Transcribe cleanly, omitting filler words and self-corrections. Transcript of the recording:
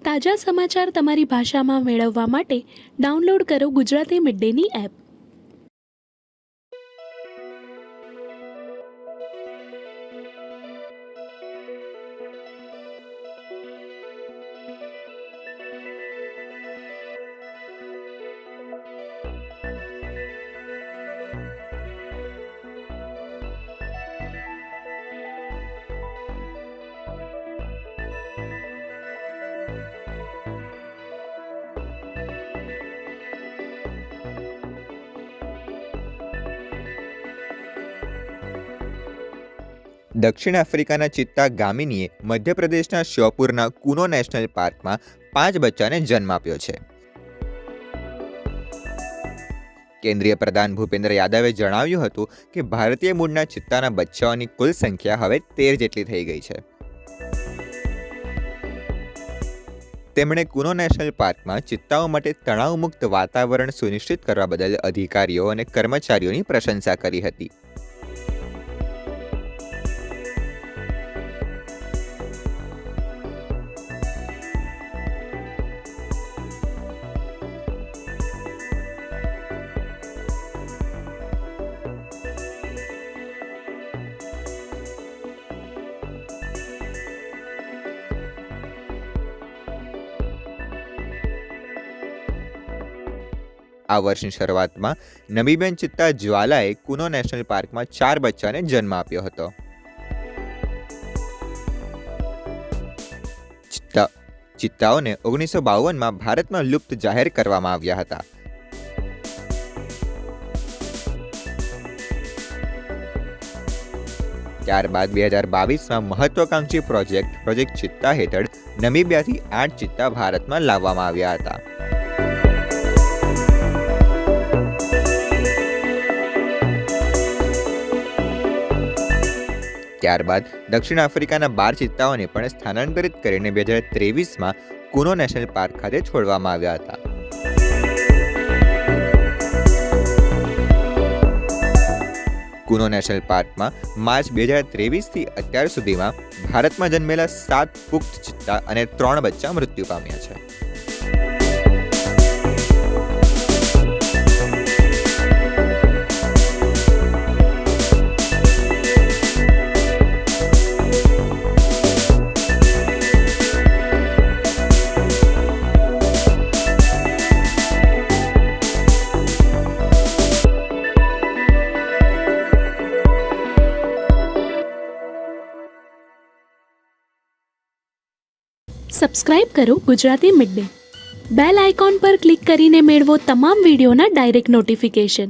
તાજા સમાચાર તમારી ભાષામાં મેળવવા માટે ડાઉનલોડ કરો ગુજરાતી મિડ ડેની એપ। દક્ષિણ આફ્રિકાના ચિત્તા ગામિનીએ મધ્યપ્રદેશના શ્યોપુરના કુનો નેશનલ પાર્કમાં 5 બચ્ચાને જન્મ આપ્યો છે। કેન્દ્રીય પ્રધાન ભૂપેન્દ્ર યાદવે જણાવ્યું હતું કે ભારતીય મૂળના ચિત્તાના બચ્ચાઓની કુલ સંખ્યા હવે 13 જેટલી થઈ ગઈ છે। તેમણે કુનો નેશનલ પાર્કમાં ચિત્તાઓ માટે તણાવમુક્ત વાતાવરણ સુનિશ્ચિત કરવા બદલ અધિકારીઓ અને કર્મચારીઓની પ્રશંસા કરી હતી। આ વર્ષની શરૂઆતમાં નમીબિયન ચિત્તા જ્વાલાએ કુનો નેશનલ પાર્કમાં 4 બચ્ચાને જન્મ આપ્યો હતો। ચિત્તાઓને 1952માં ભારતમાં લુપ્ત જાહેર કરવામાં આવ્યા હતા। ત્યારબાદ 2022માં મહત્વાકાંક્ષી પ્રોજેક્ટ ચિત્તા હેઠળ નમીબિયાથી 8 ચિત્તા ભારતમાં લાવવામાં આવ્યા હતા। ત્યારબાદ દક્ષિણ આફ્રિકાના 12 ચિત્તાઓને પણ સ્થાનાંતરિત કરીને 2023માં કુનો નેશનલ પાર્ક ખાતે છોડવામાં આવ્યા હતા। કુનો નેશનલ પાર્કમાં માર્ચ 2023થી અત્યાર સુધીમાં ભારતમાં જન્મેલા 7 પુખ્ત ચિત્તા અને 3 બચ્ચા મૃત્યુ પામ્યા છે। સબસ્ક્રાઇબ કરો Gujarati mid day. Bell icon પર ક્લિક કરીને મેળવો તમામ વિડીયોના ડાયરેક્ટ નોટિફિકેશન।